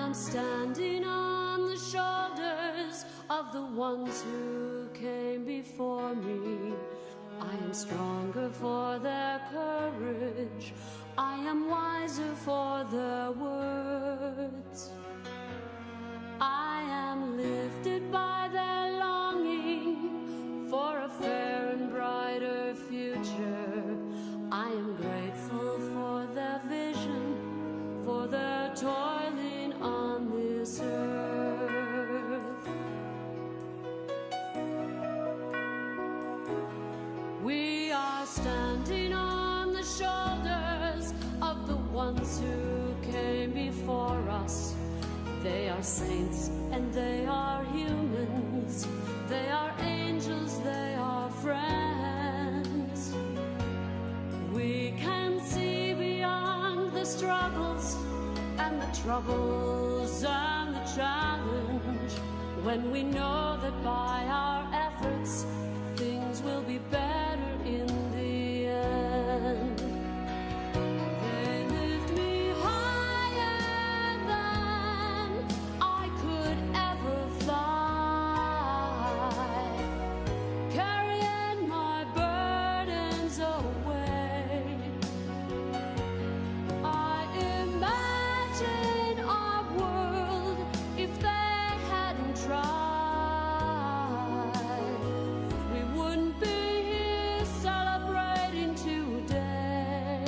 am standing on the shoulders of the ones who came before me. I am stronger for their courage. I am wiser for their words. I am lifted by their longing for a fair and brighter future. I am grateful for their vision, for their toiling on this earth. We are standing on the shoulders of the ones who came before us. They are saints and they are humans. They are angels, they are friends. We can see beyond the struggles and the troubles and the challenge, when we know that by our efforts things will be better in the end. They lift me higher than I could ever fly, carrying my burdens away. I imagine our world if they hadn't tried. We wouldn't be here celebrating today.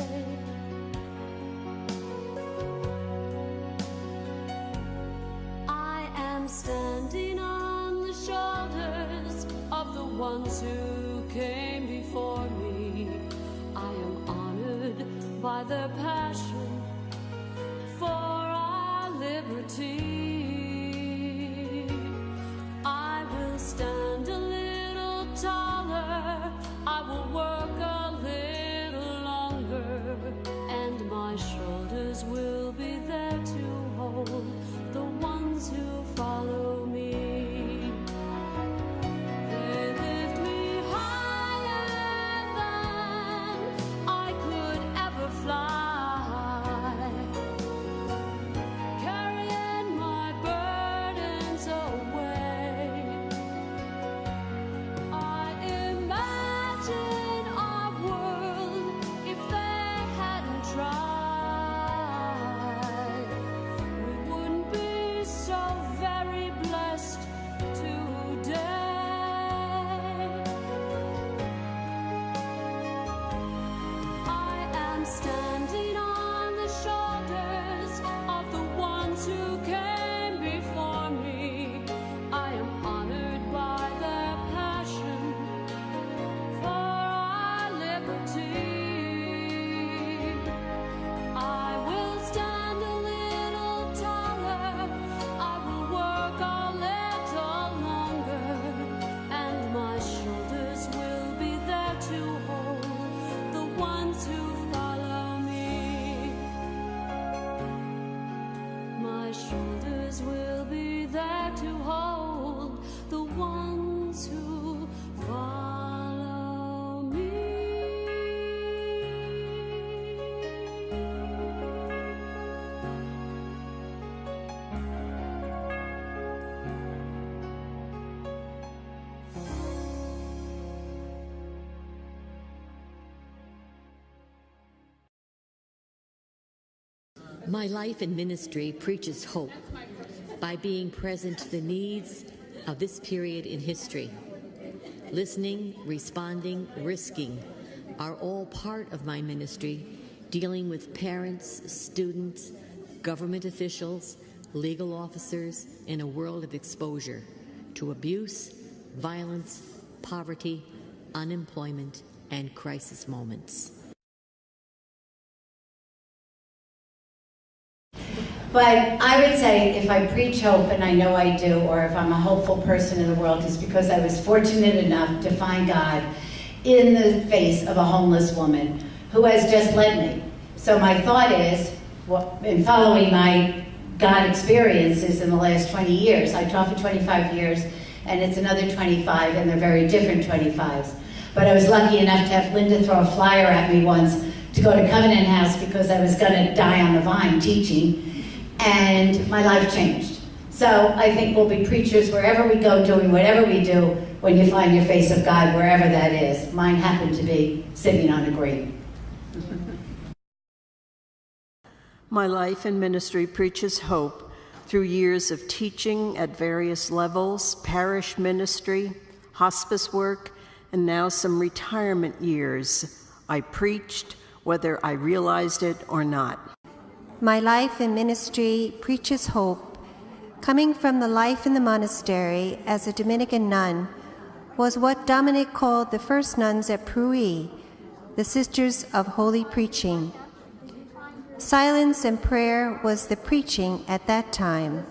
I am standing on the shoulders of the ones who came before me. I am honored by their passion for our liberty. I will stand a little taller, I will work a little longer, and my shoulders will be there to hold the ones who follow me. They lift me higher than I could ever fly, carrying my burdens away. I imagine our world if they hadn't tried. We wouldn't be so very blessed today. I am standing on the shoulders of the ones who came before me. I am honored by their passion for our liberty. I will stand a little taller, I will work a little longer, and my shoulders will be there to hold the ones who follow me. My shoulders will be there to hold the ones who follow me. My life and ministry preaches hope by being present to the needs of this period in history. Listening, responding, risking are all part of my ministry, dealing with parents, students, government officials, legal officers in a world of exposure to abuse, violence, poverty, unemployment, and crisis moments. But I would say if I preach hope, and I know I do, or if I'm a hopeful person in the world, it's because I was fortunate enough to find God in the face of a homeless woman who has just led me. So my thought is, in following my God experiences in the last 20 years, I taught for 25 years, and it's another 25, and they're very different 25s. But I was lucky enough to have Linda throw a flyer at me once to go to Covenant House because I was going to die on the vine teaching. and my life changed. So I think we'll be preachers wherever we go, doing whatever we do, when you find your face of God, wherever that is. Mine happened to be sitting on a grave. My life and ministry preaches hope through years of teaching at various levels, parish ministry, hospice work, and now some retirement years. I preached whether I realized it or not. My life and ministry preaches hope. Coming from the life in the monastery as a Dominican nun was what Dominic called the first nuns at Pruy, the Sisters of Holy Preaching. Silence and prayer was the preaching at that time.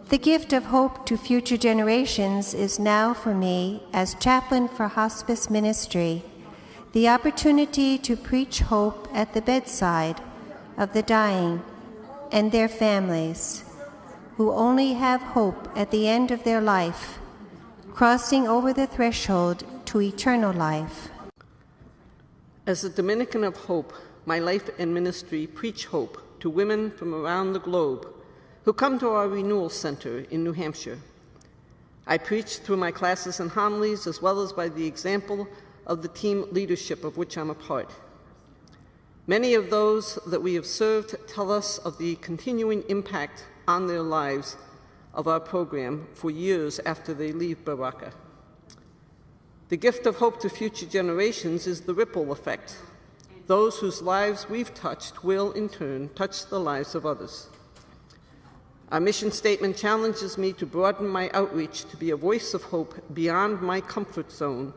The gift of hope to future generations is now for me, as chaplain for hospice ministry, the opportunity to preach hope at the bedside of the dying and their families, who only have hope at the end of their life, crossing over the threshold to eternal life. As a Dominican of Hope, my life and ministry preach hope to women from around the globe who come to our renewal center in New Hampshire. I preach through my classes and homilies, as well as by the example of the team leadership of which I'm a part. Many of those that we have served tell us of the continuing impact on their lives of our program for years after they leave Baraka. The gift of hope to future generations is the ripple effect. Those whose lives we've touched will, in turn, touch the lives of others. Our mission statement challenges me to broaden my outreach to be a voice of hope beyond my comfort zone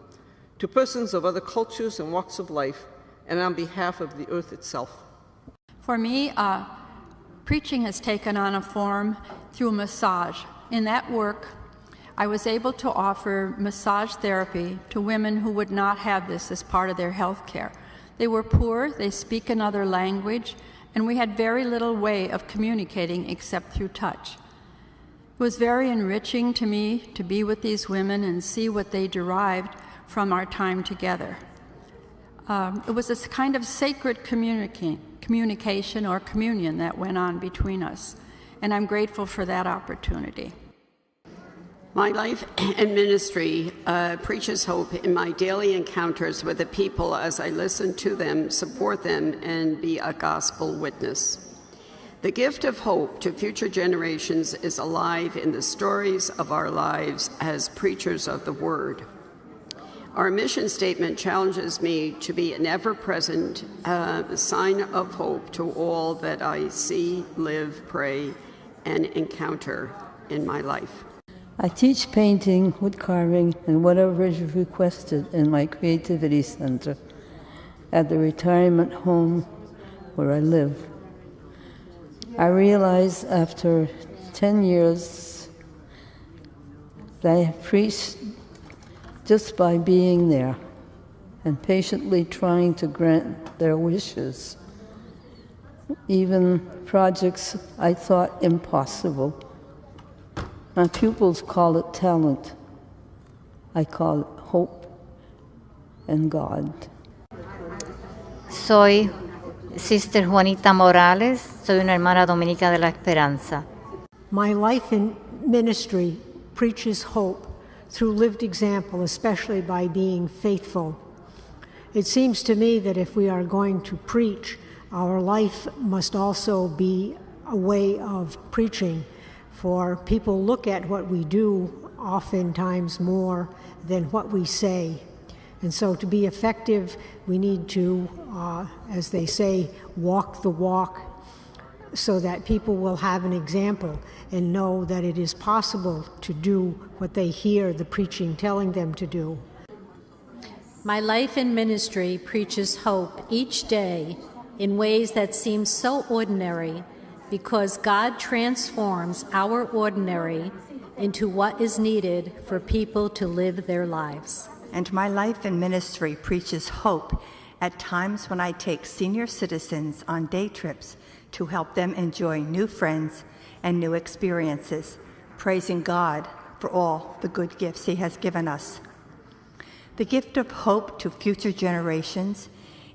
to persons of other cultures and walks of life, and on behalf of the earth itself. For me, preaching has taken on a form through massage. In that work, I was able to offer massage therapy to women who would not have this as part of their health care. They were poor, they speak another language, and we had very little way of communicating except through touch. It was very enriching to me to be with these women and see what they derived from our time together. It was this kind of sacred communication or communion that went on between us, and I'm grateful for that opportunity. My life and ministry preaches hope in my daily encounters with the people as I listen to them, support them, and be a gospel witness. The gift of hope to future generations is alive in the stories of our lives as preachers of the Word. Our mission statement challenges me to be an ever-present sign of hope to all that I see, live, pray, and encounter in my life. I teach painting, wood carving, and whatever is requested in my creativity center at the retirement home where I live. I realize after 10 years that I have preached just by being there and patiently trying to grant their wishes, even projects I thought impossible. My pupils call it talent. I call it hope and God. Soy Sister Juanita Morales. Soy una hermana dominica de la Esperanza. My life in ministry preaches hope through lived example, especially by being faithful. It seems to me that if we are going to preach, our life must also be a way of preaching. For people look at what we do oftentimes more than what we say. And so to be effective, we need to, as they say, walk the walk so that people will have an example and know that it is possible to do what they hear the preaching telling them to do. My life in ministry preaches hope each day in ways that seem so ordinary, because God transforms our ordinary into what is needed for people to live their lives. And my life in ministry preaches hope at times when I take senior citizens on day trips to help them enjoy new friends and new experiences, praising God for all the good gifts He has given us. The gift of hope to future generations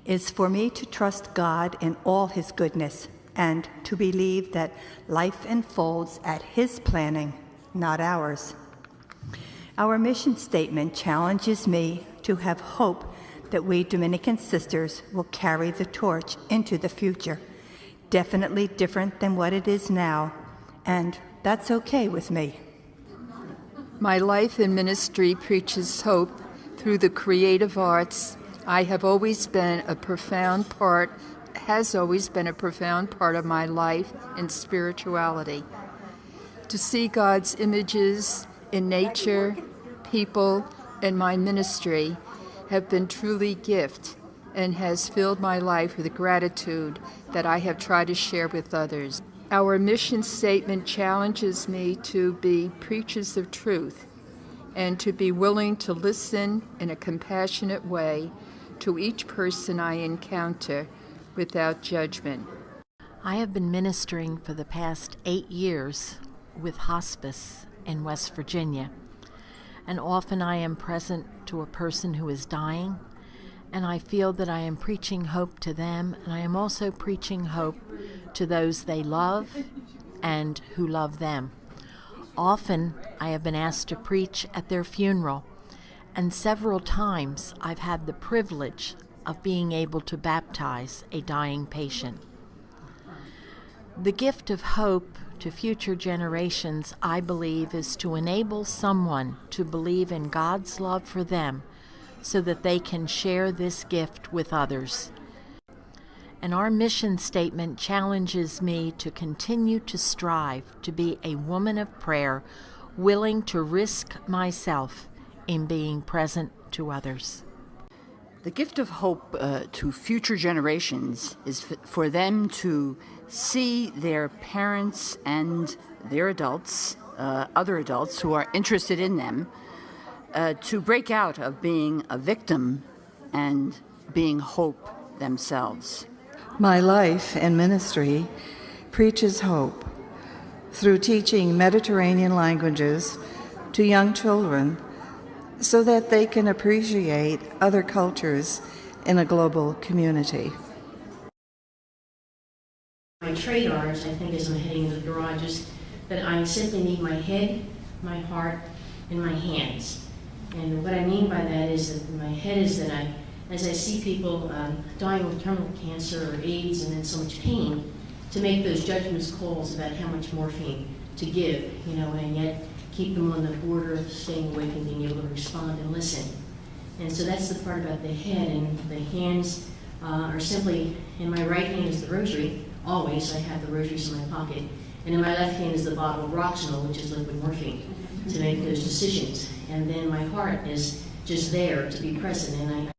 is for me to trust God in all His goodness, and to believe that life unfolds at His planning, not ours. Our mission statement challenges me to have hope that we Dominican sisters will carry the torch into the future, definitely different than what it is now, and that's okay with me. My life in ministry preaches hope through the creative arts. Has always been a profound part of my life and spirituality. To see God's images in nature, people, and my ministry have been truly gift and has filled my life with gratitude that I have tried to share with others. Our mission statement challenges me to be preachers of truth and to be willing to listen in a compassionate way to each person I encounter without judgment. I have been ministering for the past 8 years with hospice in West Virginia, and often I am present to a person who is dying, and I feel that I am preaching hope to them, and I am also preaching hope to those they love and who love them. Often I have been asked to preach at their funeral, and several times I've had the privilege of being able to baptize a dying patient. The gift of hope to future generations, I believe, is to enable someone to believe in God's love for them so that they can share this gift with others. And our mission statement challenges me to continue to strive to be a woman of prayer, willing to risk myself in being present to others. The gift of hope to future generations is for them to see their parents and their adults, other adults who are interested in them, to break out of being a victim and being hope themselves. My life and ministry preaches hope through teaching Mediterranean languages to young children so that they can appreciate other cultures in a global community. My trade arts, I think, as I'm heading into the garage, is that I simply need my head, my heart, and my hands. And what I mean by that is that my head is that as I see people dying with terminal cancer or AIDS and in so much pain, to make those judgment calls about how much morphine to give, and yet keep them on the border of staying awake and being able to respond and listen. And so that's the part about the head, and the hands are simply, in my right hand is the rosary, always, I have the rosaries in my pocket, and in my left hand is the bottle of Roxanol, which is liquid morphine, to make those decisions. And then my heart is just there to be present, and